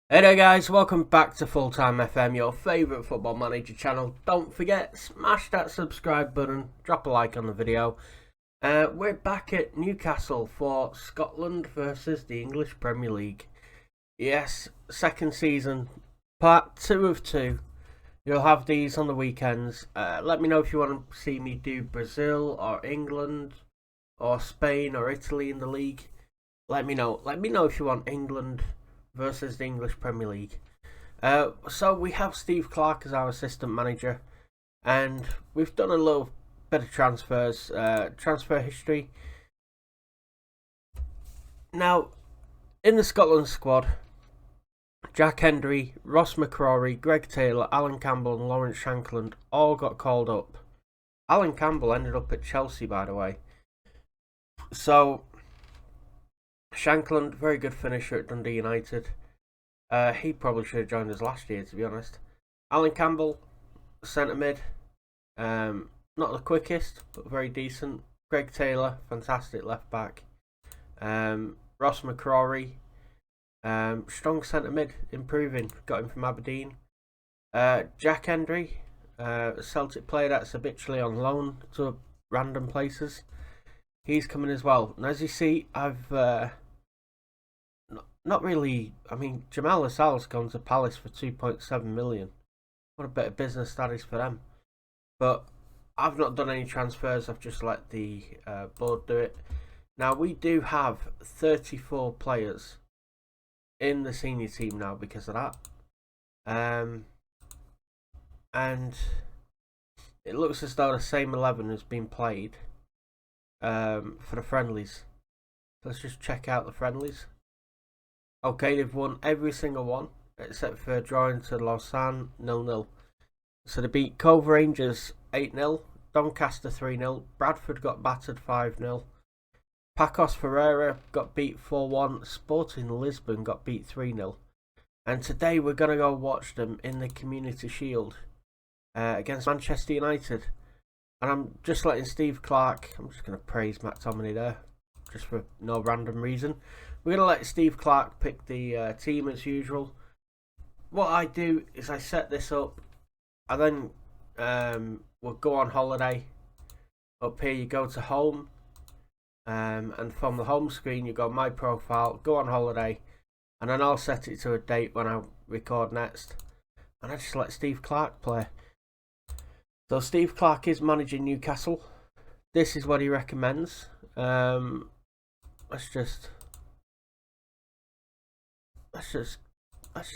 Hey there guys, welcome back to Full Time FM, your favourite football manager channel. Don't forget, smash that subscribe button, drop a like on the video. We're back at Newcastle for Scotland versus the English Premier League. Yes, second season, part 2 of 2. You'll have these on the weekends. Let me know if you want to see me do Brazil or England or Spain or Italy in the league. Let me know. Let me know if you want England versus the English Premier League. So we have Steve Clarke as our assistant manager, and we've done a little bit of transfers, transfer history. Now, in the Scotland squad, Jack Hendry, Ross McCrory, Greg Taylor, Alan Campbell and Lawrence Shankland all got called up. Alan Campbell ended up at Chelsea, by the way. So Shankland, very good finisher at Dundee United. He probably should have joined us last year, to be honest. Alan Campbell, centre mid. Not the quickest, but very decent. Greg Taylor, fantastic left back. Ross McCrory, strong centre mid, improving. Got him from Aberdeen. Jack Hendry, Celtic player that's habitually on loan to random places. He's coming as well. And as you see, I've not really. I mean, Jamal Lassalle's gone to Palace for 2.7 million. What a bit of business that is for them. But I've not done any transfers. I've just let the board do it. Now we do have 34 players in the senior team now because of that. And it looks as though the same 11 has been played for the friendlies. Let's just check out the friendlies. Okay, they've won every single one except for drawing to Lausanne 0-0. So they beat Cove Rangers 8-0, Doncaster 3-0, Bradford got battered 5-0, Pacos Ferreira got beat 4-1, Sporting Lisbon got beat 3-0. And today we're going to go watch them in the Community Shield against Manchester United. And I'm just letting Steve Clarke, I'm just going to praise McTominay there, just for no random reason. We're going to let Steve Clarke pick the team as usual. What I do is I set this up, and then we'll go on holiday. Up here you go to home, and from the home screen you go my profile, go on holiday, and then I'll set it to a date when I record next. And I just let Steve Clarke play. So Steve Clarke is managing Newcastle. This is what he recommends. Let's just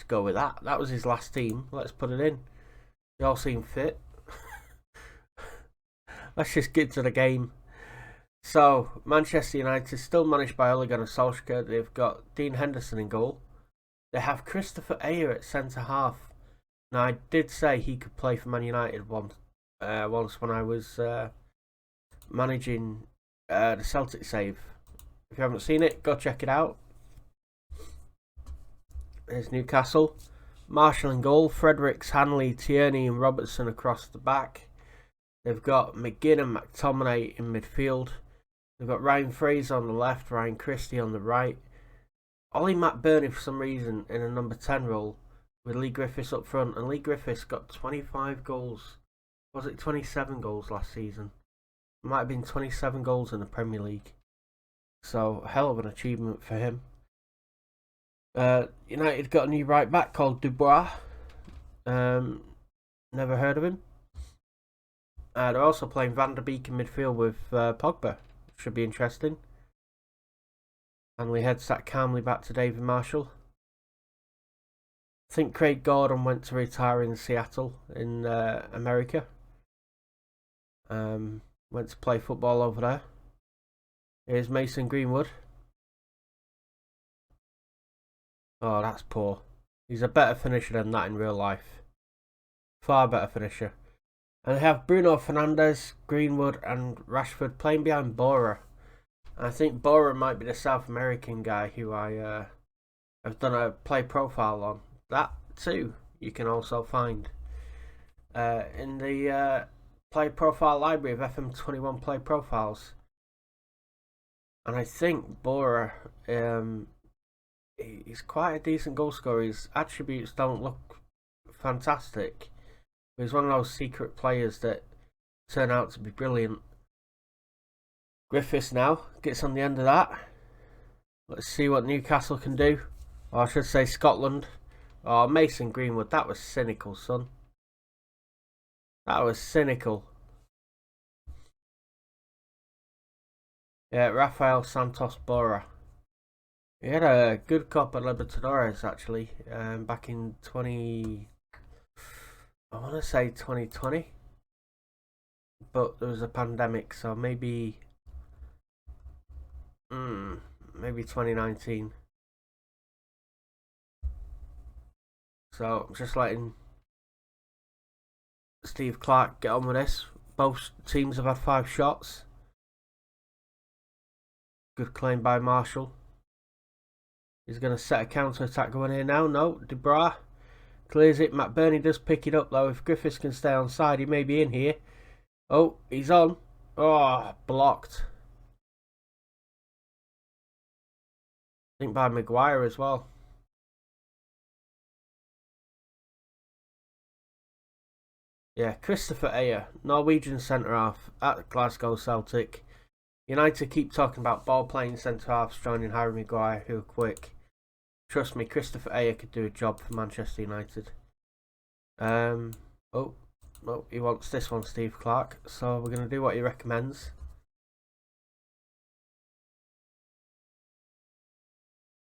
go with that. That was his last team. Let's put it in. They all seem fit. Let's just get to the game. So Manchester United still managed by Ole Gunnar Solskjaer. They've got Dean Henderson in goal. They have Christopher Ayer at centre half. Now I did say he could play for Man United once when I was managing the Celtic save. If you haven't seen it, go check it out. There's Newcastle. Marshall in goal. Fredericks, Hanley, Tierney and Robertson across the back. They've got McGinn and McTominay in midfield. They've got Ryan Fraser on the left, Ryan Christie on the right. Ollie McBurney for some reason in a number 10 role with Lee Griffiths up front. And Lee Griffiths got 25 goals. Was it 27 goals last season? It might have been 27 goals in the Premier League. So, hell of an achievement for him. United got a new right back called Dubois. Never heard of him. They're also playing Van der Beek in midfield with Pogba. Should be interesting. Hanley heads that calmly back to David Marshall. I think Craig Gordon went to retire in Seattle in America. Went to play football over there. Here's Mason Greenwood. Oh, that's poor. He's a better finisher than that in real life. Far better finisher. And they have Bruno Fernandes, Greenwood and Rashford playing behind Bora. And I think Bora might be the South American guy who I have done a play profile on. That too you can also find in the play profile library of FM21 play profiles. And I think Bora he's quite a decent goal scorer. His attributes don't look fantastic. But he's one of those secret players that turn out to be brilliant. Griffiths now gets on the end of that. Let's see what Newcastle can do. Or I should say Scotland. Oh, Mason Greenwood. That was cynical, son. That was cynical. Yeah, Rafael Santos Borra. He had a good Copa Libertadores actually, back in I want to say 2020, but there was a pandemic, so maybe 2019. So I'm just letting Steve Clark get on with this. Both teams have had 5 shots. Good claim by Marshall. He's going to set a counter-attack going here now. No, De Bra clears it. McBurney does pick it up though. If Griffiths can stay on side, he may be in here. Oh, he's on. Oh, blocked. I think by Maguire as well. Yeah, Christopher Ayer, Norwegian centre-half at Glasgow Celtic. United keep talking about ball-playing centre-halves joining Harry Maguire, who are quick. Trust me, Christopher Ayer could do a job for Manchester United. Oh, he wants this one, Steve Clark. So we're going to do what he recommends.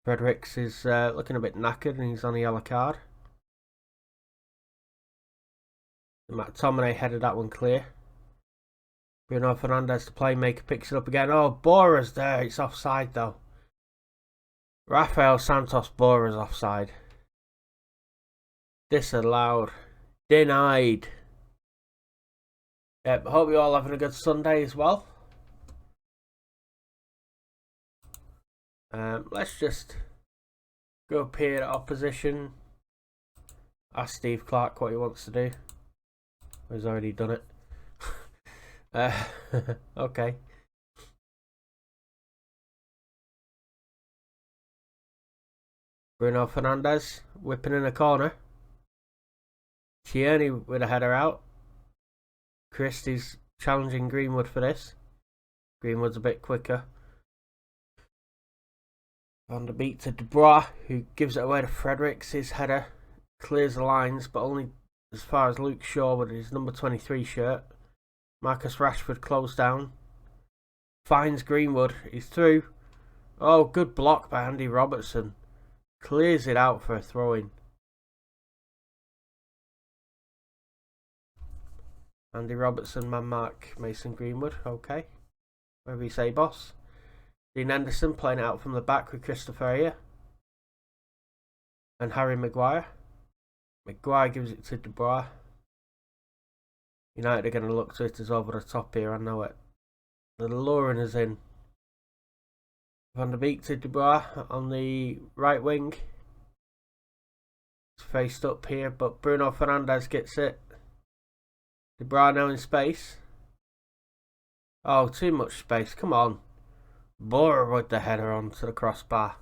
Fredericks is looking a bit knackered and he's on a yellow card. McTominay headed that one clear. Bruno Fernandes, the playmaker, picks it up again. Oh, Bora's there. It's offside though. Rafael Santos Bora's offside. Disallowed. Denied. Hope you're all having a good Sunday as well. Let's just go up here at opposition. Ask Steve Clark what he wants to do. He's already done it. Okay. Bruno Fernandes whipping in a corner. Tierney with a header out. Christie's challenging Greenwood for this. Greenwood's a bit quicker. Van der Beek to De Bra, who gives it away to Fredericks. His header clears the lines, but only as far as Luke Shaw with his number 23 shirt. Marcus Rashford closed down. Finds Greenwood. He's through. Oh, good block by Andy Robertson. Clears it out for a throw-in. Andy Robertson, man mark Mason Greenwood. Okay. Whatever you say, boss. Dean Henderson playing it out from the back with Christopher Ayer. And Harry Maguire. Maguire gives it to De Bra. United are going to look to it as over the top here, I know it. The luring is in. Van der Beek to De Bra on the right wing. It's faced up here, but Bruno Fernandes gets it. De Bra now in space. Oh, too much space, come on. Bora with the header onto the crossbar.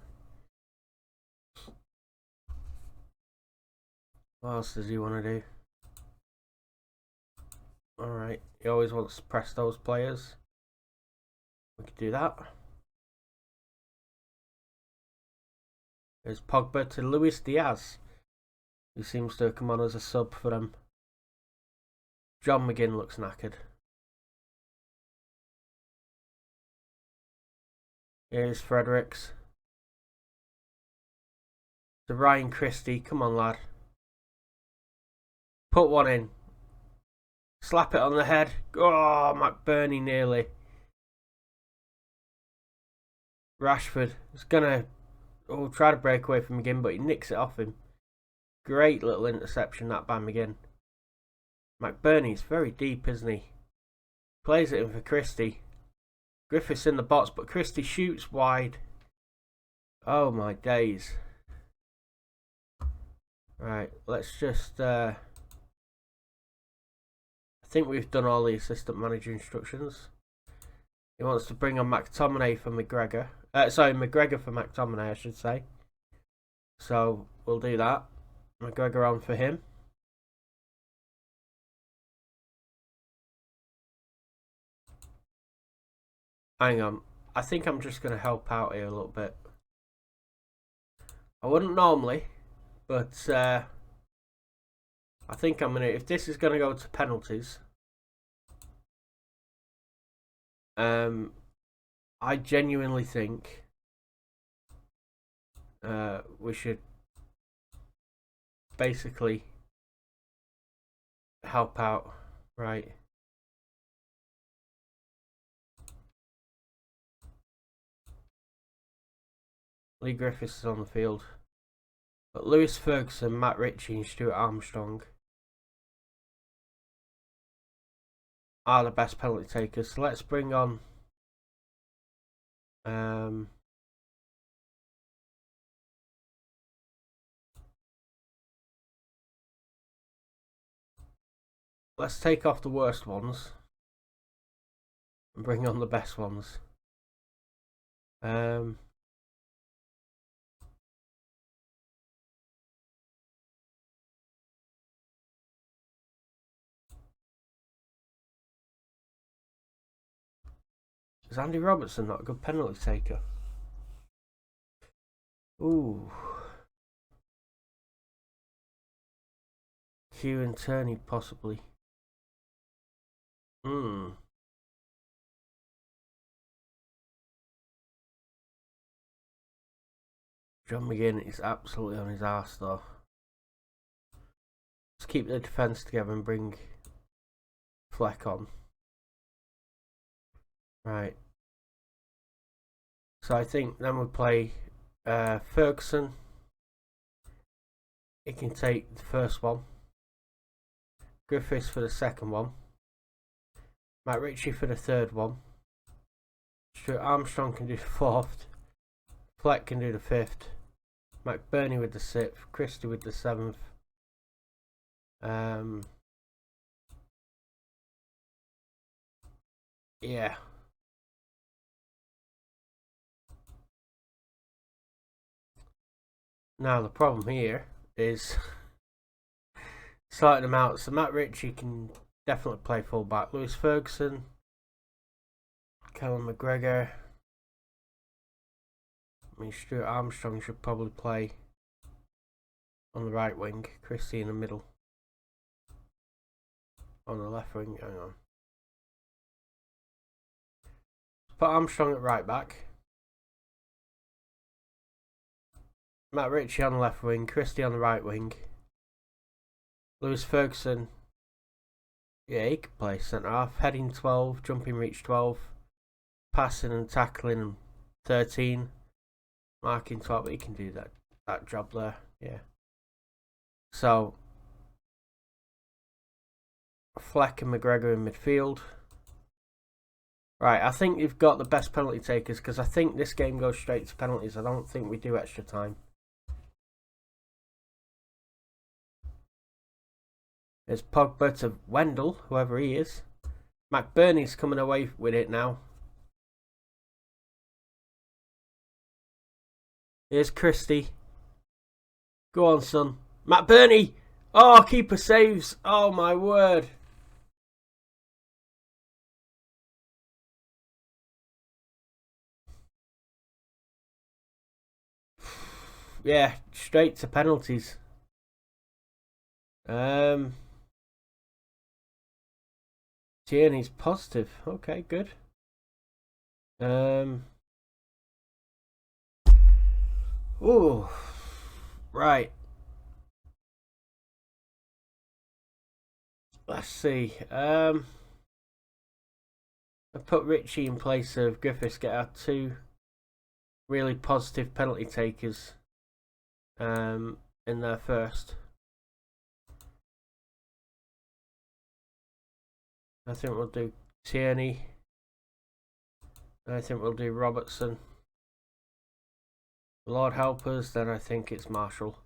What else does he want to do? Alright, he always wants to press those players. We could do that. There's Pogba to Luis Diaz, who seems to have come on as a sub for them. John McGinn looks knackered. Here's Fredericks. To Ryan Christie. Come on, lad. Put one in. Slap it on the head. Oh, McBurney nearly. Rashford is going to try to break away from McGinn, but he nicks it off him. Great little interception that by McGinn. McBurney's very deep, isn't he? Plays it in for Christie. Griffiths in the box, but Christie shoots wide. Oh my days. Right, let's just... I think we've done all the assistant manager instructions. He wants to bring on McTominay for McGregor. McGregor for McTominay, I should say. So we'll do that. McGregor on for him. Hang on. I think I'm just going to help out here a little bit. I wouldn't normally, but I think I'm going to... If this is going to go to penalties, I genuinely think we should basically help out, right? Lee Griffiths is on the field, but Lewis Ferguson, Matt Ritchie and Stuart Armstrong are the best penalty takers. So let's bring on let's take off the worst ones and bring on the best ones. Is Andy Robertson not a good penalty taker? Ooh. Kieran Tierney, possibly. John McGinn is absolutely on his arse, though. Let's keep the defence together and bring Fleck on. Right. So I think then we play Ferguson. He can take the first one. Griffiths for the second one. Matt Ritchie for the third one. Stuart Armstrong can do the fourth. Fleck can do the fifth. McBurney with the sixth. Christie with the seventh. Yeah. Now the problem here is sorting them out. So Matt Ritchie can definitely play fullback. Lewis Ferguson, Callum McGregor. I mean, Stuart Armstrong should probably play on the right wing. Christie in the middle. On the left wing, hang on. Put Armstrong at right back. Matt Ritchie on the left wing. Christie on the right wing. Lewis Ferguson. Yeah, he could play centre half. Heading 12, jumping reach 12. Passing and tackling 13. Marking 12, but he can do that job there. Yeah. So Fleck and McGregor in midfield. Right, I think you've got the best penalty takers because I think this game goes straight to penalties. I don't think we do extra time. There's Pogba to Wendell, whoever he is. McBurney's coming away with it now. Here's Christie. Go on, son. McBurney! Oh, keeper saves. Oh, my word. Yeah, straight to penalties. Tierney's positive. Okay, good. Oh, right. Let's see. I put Ritchie in place of Griffiths. Get our two really positive penalty takers in there first. I think we'll do Tierney. I think we'll do Robertson. Lord help us, then I think it's Marshall.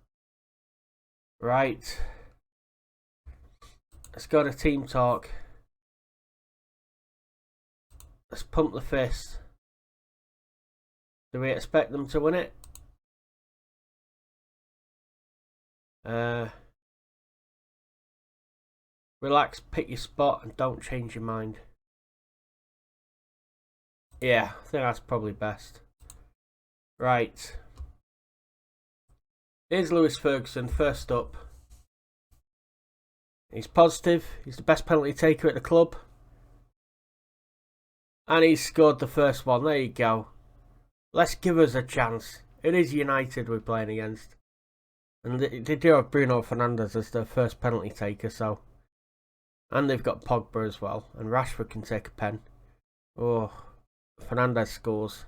Right. Let's go to team talk. Let's pump the fist. Do we expect them to win it? Relax, pick your spot, and don't change your mind. Yeah, I think that's probably best. Right. Here's Lewis Ferguson, first up. He's positive. He's the best penalty taker at the club. And he's scored the first one. There you go. Let's give us a chance. It is United we're playing against. And they do have Bruno Fernandes as their first penalty taker, so. And they've got Pogba as well. And Rashford can take a pen. Oh, Fernandes scores.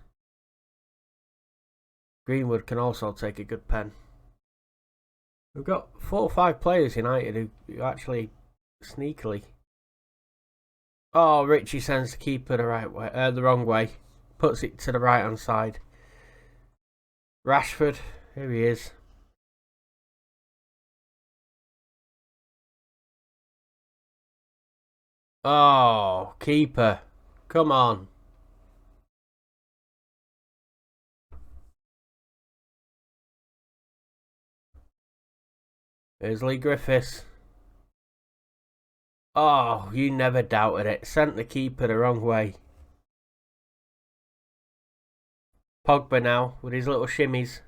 Greenwood can also take a good pen. We've got 4 or 5 players United who actually sneakily. Oh, Richie sends the keeper the wrong way. Puts it to the right hand side. Rashford, here he is. Oh, keeper. Come on. Here's Lee Griffiths. Oh, you never doubted it. Sent the keeper the wrong way. Pogba now with his little shimmies.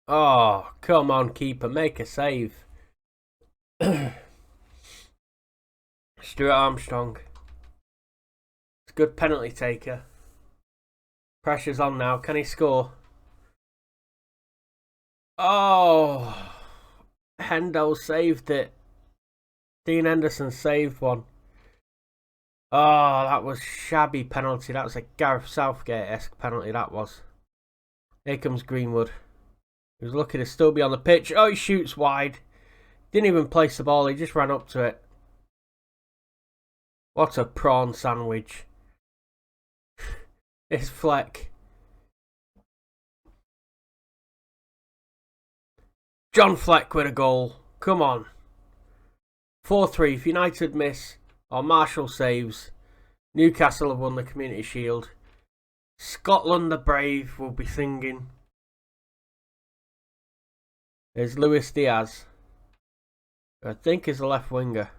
Oh, come on, keeper. Make a save. Stuart Armstrong. It's a good penalty taker. Pressure's on now. Can he score? Oh, Hendo saved it. Dean Henderson saved one. Oh, that was shabby penalty. That was a Gareth Southgate-esque penalty, that was. Here comes Greenwood. He was lucky to still be on the pitch. Oh, he shoots wide. Didn't even place the ball. He just ran up to it. What a prawn sandwich. It's Fleck. John Fleck with a goal. Come on. 4-3. If United miss or Marshall saves, Newcastle have won the Community Shield. Scotland the Brave will be singing. There's Luis Diaz. I think is a left winger.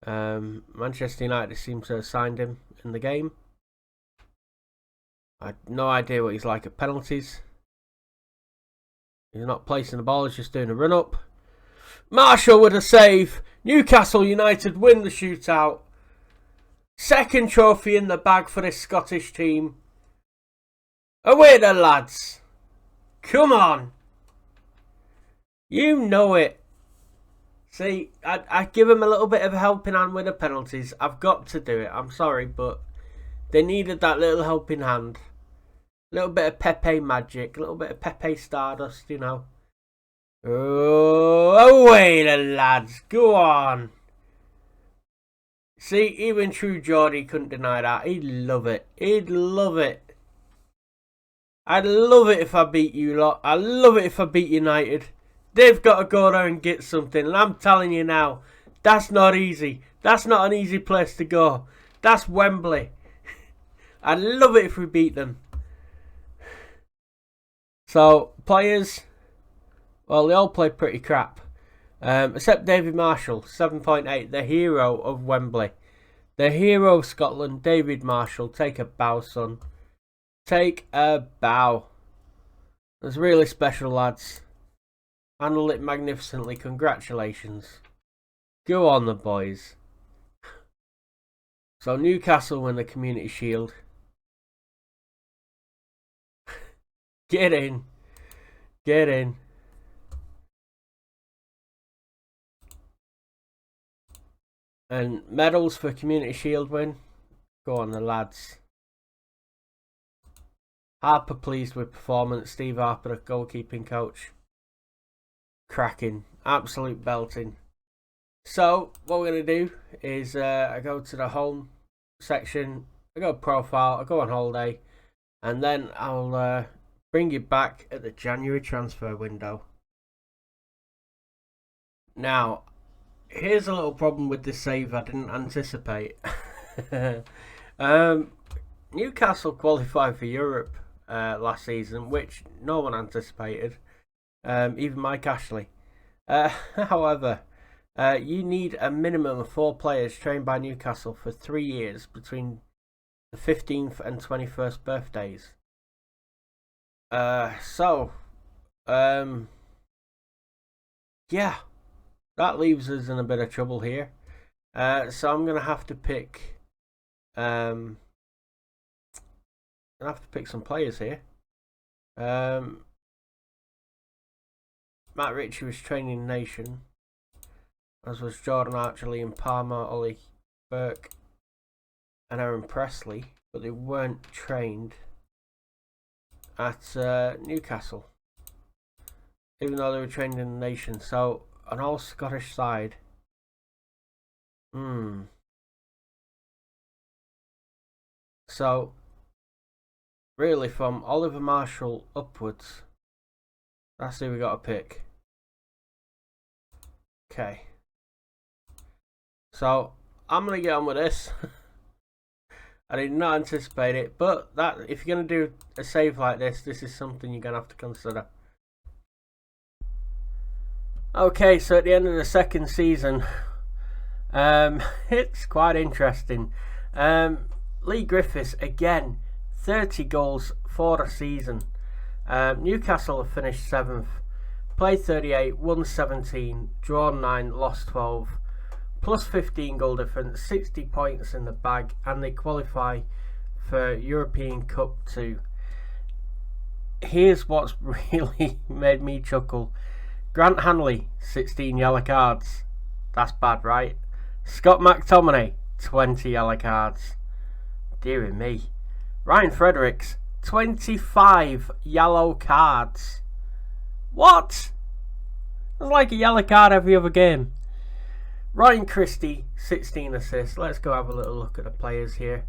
Manchester United seem to have signed him in the game. I had no idea what he's like at penalties. He's not placing the ball, he's just doing a run-up. Marshall with a save. Newcastle United win the shootout. Second trophy in the bag for this Scottish team. Away the lads. Come on. You know it. See, I give them a little bit of a helping hand with the penalties. I've got to do it. I'm sorry, but they needed that little helping hand. A little bit of Pepe magic. A little bit of Pepe Stardust, you know. Oh, away the lads. Go on. See, even True Geordie couldn't deny that. He'd love it. He'd love it. I'd love it if I beat you lot. I'd love it if I beat United. They've got to go there and get something. And I'm telling you now, that's not easy. That's not an easy place to go. That's Wembley. I'd love it if we beat them. So, players, well, they all play pretty crap. Except David Marshall, 7.8, the hero of Wembley. The hero of Scotland, David Marshall. Take a bow, son. Take a bow. That's really special, lads. Handled it magnificently. Congratulations. Go on, the boys. So, Newcastle win the Community Shield. Get in. Get in. And medals for Community Shield win. Go on, the lads. Harper pleased with performance. Steve Harper, the goalkeeping coach. Cracking. Absolute belting. So, what we're going to do is I go to the home section. I go profile. I go on holiday. And then I'll bring you back at the January transfer window. Now, here's a little problem with this save I didn't anticipate. Newcastle qualified for Europe last season, which no one anticipated, even Mike Ashley. However, you need a minimum of 4 players trained by Newcastle for 3 years between the 15th and 21st birthdays. Yeah, that leaves us in a bit of trouble here. So I'm gonna have to pick. I'm gonna have to pick some players here. Matt Ritchie was training Nation, as was Jordan Archer, Liam Palmer, Ollie Burke, and Aaron Presley, but they weren't trained at Newcastle, even though they were trained in the Nation. So an all Scottish side. So really, from Oliver Marshall upwards, that's who we got to pick. Okay. So I'm gonna get on with this. I did not anticipate it, but that if you're gonna do a save like this is something you're gonna have to consider. Okay, so at the end of the second season, it's quite interesting. Lee Griffiths again, 30 goals for the season. Newcastle have finished 7th, played 38, won 17, drawn 9, lost 12, plus 15 goal difference, 60 points in the bag, and they qualify for European Cup 2. Here's what's really made me chuckle. Grant Hanley, 16 yellow cards. That's bad, right? Scott McTominay, 20 yellow cards. Dear me. Ryan Fredericks, 25 yellow cards. What? It's like a yellow card every other game. Ryan Christie, 16 assists. Let's go have a little look at the players here.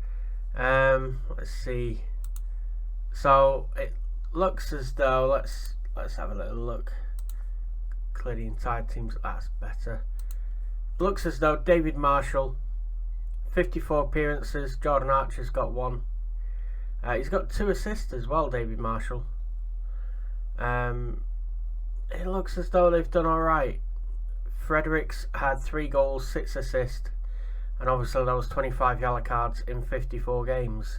Let's see. So it looks as though let's have a little look. Clear the entire teams. That's better. Looks as though David Marshall, 54 appearances. Jordan Archer's got 1. He's got 2 assists as well, David Marshall. It looks as though they've done alright. Fredericks had 3 goals, 6 assists, and obviously those 25 yellow cards in 54 games.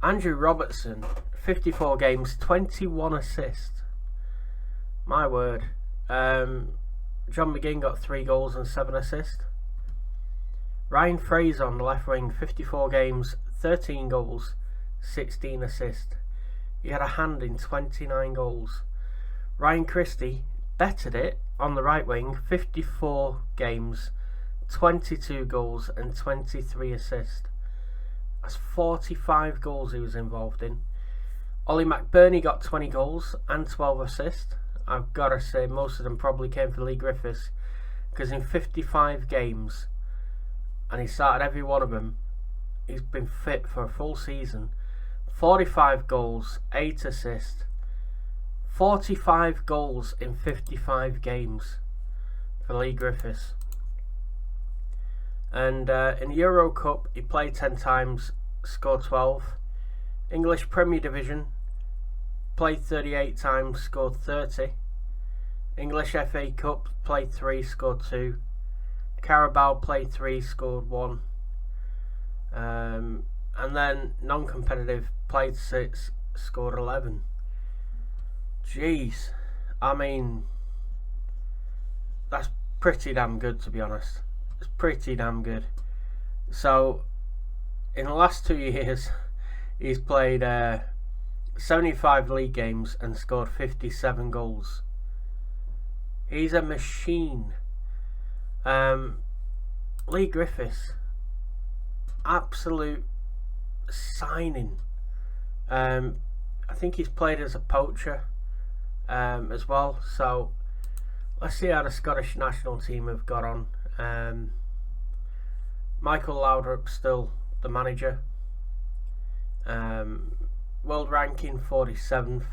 Andrew Robertson, 54 games, 21 assists. My word. John McGinn got 3 goals and 7 assists. Ryan Fraser on the left wing, 54 games, 13 goals, 16 assists. He had a hand in 29 goals. Ryan Christie bettered it on the right wing, 54 games, 22 goals and 23 assists. That's 45 goals he was involved in. Ollie McBurney got 20 goals and 12 assists. I've got to say most of them probably came for Lee Griffiths, because in 55 games, and he started every one of them, he's been fit for a full season. 45 goals, 8 assists. 45 goals in 55 games for Lee Griffiths. And in the Euro Cup, he played 10 times, scored 12. English Premier Division, played 38 times, scored 30. English FA Cup, played 3, scored 2. Carabao, played 3, scored 1. And then non-competitive, played 6, scored 11. Jeez, I mean, that's pretty damn good, to be honest. It's pretty damn good. So, in the last 2 years, he's played 75 league games and scored 57 goals. He's a machine. Lee Griffiths, absolute signing. I think he's played as a poacher as well. So let's see how the Scottish national team have got on. Michael Laudrup still the manager. World ranking 47th,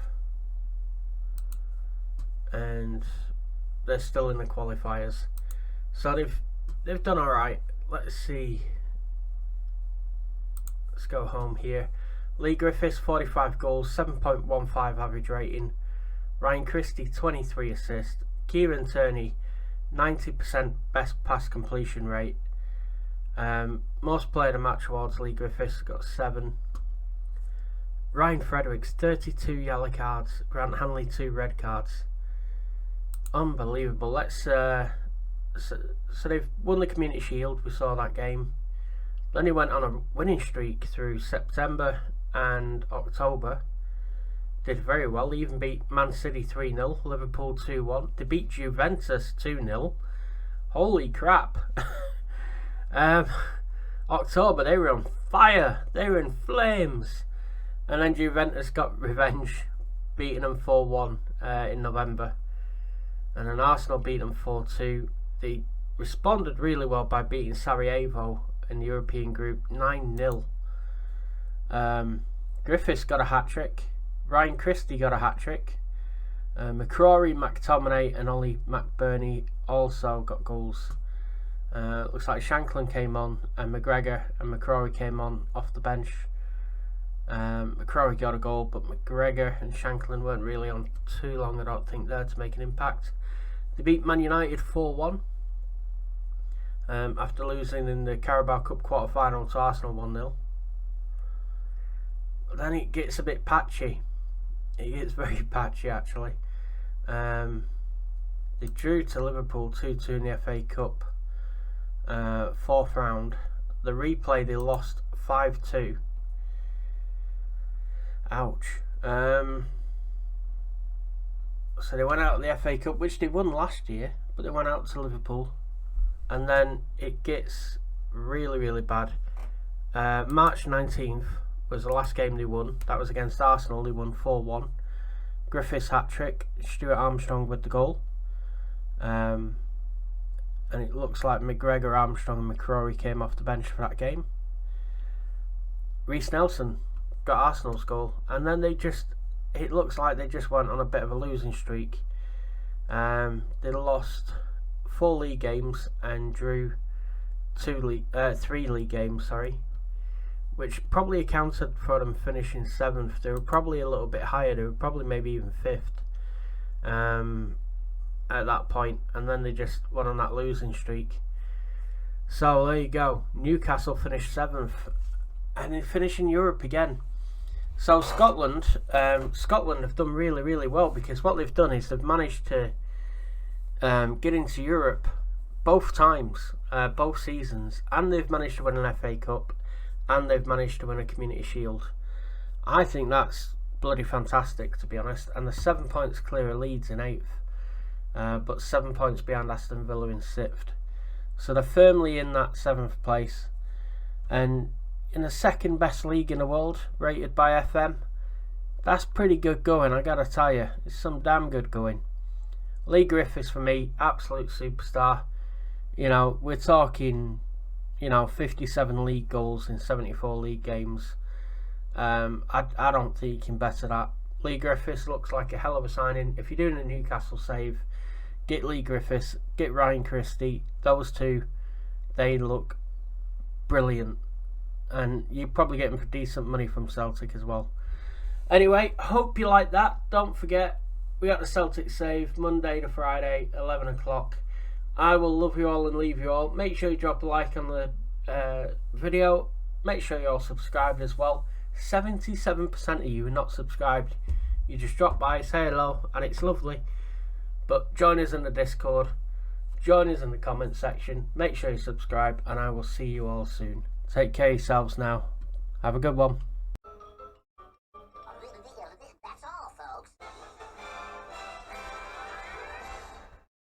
and they're still in the qualifiers. So they've done alright. Let's see. Let's go home here. Lee Griffiths 45 goals, 7.15 average rating. Ryan Christie 23 assists. Kieran Tierney 90% best pass completion rate. Most player of the match awards, Lee Griffiths got 7. Ryan Fredericks 32 yellow cards. Grant Hanley 2 red cards. Unbelievable. So they've won the Community Shield. We saw that game. Then he went on a winning streak through September and October. Did very well. They even beat Man City 3-0, Liverpool 2-1. They beat Juventus 2-0. Holy crap. October, they were on fire. They were in flames. And then Juventus got revenge, beating them 4-1 in November. And then Arsenal beat them 4-2. They responded really well by beating Sarajevo in the European group 9-0. Griffiths got a hat-trick. Ryan Christie got a hat-trick. McCrory, McTominay and Ollie McBurney also got goals. Looks like Shanklin came on and McGregor and McCrory came on off the bench. McCrory got a goal, but McGregor and Shanklin weren't really on too long, I don't think, there to make an impact. They beat Man United 4-1 after losing in the Carabao Cup quarter-final to Arsenal 1-0. Then it gets a bit patchy. It gets very patchy, actually. They drew to Liverpool 2-2 in the FA Cup, 4th round. The replay, they lost 5-2. Ouch. So they went out of the FA Cup, which they won last year, but they went out to Liverpool. And then it gets really, really bad. March 19th was the last game they won. That was against Arsenal. They won 4-1. Griffiths hat-trick. Stuart Armstrong with the goal. And it looks like McGregor, Armstrong and McCrory came off the bench for that game. Reece Nelson got Arsenal's goal. And then it looks like they just went on a bit of a losing streak. They lost 4 league games and drew 3 league games, which probably accounted for them finishing 7th. They were probably a little bit higher. They were probably maybe even 5th at that point, and then they just went on that losing streak. So there you go. Newcastle finished 7th, and they finish in Europe again. So Scotland have done really, really well, because what they've done is they've managed to get into Europe both times, both seasons, and they've managed to win an FA Cup, and they've managed to win a Community Shield. I think that's bloody fantastic, to be honest. And they're 7 points clear of Leeds in 8th, but 7 points behind Aston Villa in 6th. So they're firmly in that 7th place, and in the 2nd best league in the world, rated by FM. That's pretty good going, I gotta tell you. It's some damn good going. Lee Griffiths, for me, absolute superstar. You know, we're talking, 57 league goals in 74 league games. I don't think you can better that. Lee Griffiths looks like a hell of a signing. If you're doing a Newcastle save, get Lee Griffiths, get Ryan Christie. Those two, they look brilliant. And you probably get them for decent money from Celtic as well. Anyway, hope you like that. Don't forget, we got the Celtic save Monday to Friday, 11 o'clock. I will love you all and leave you all. Make sure you drop a like on the video. Make sure you're all subscribed as well. 77% of you are not subscribed. You just drop by, say hello, and it's lovely. But join us in the Discord. Join us in the comment section. Make sure you subscribe, and I will see you all soon. Take care of yourselves now. Have a good one.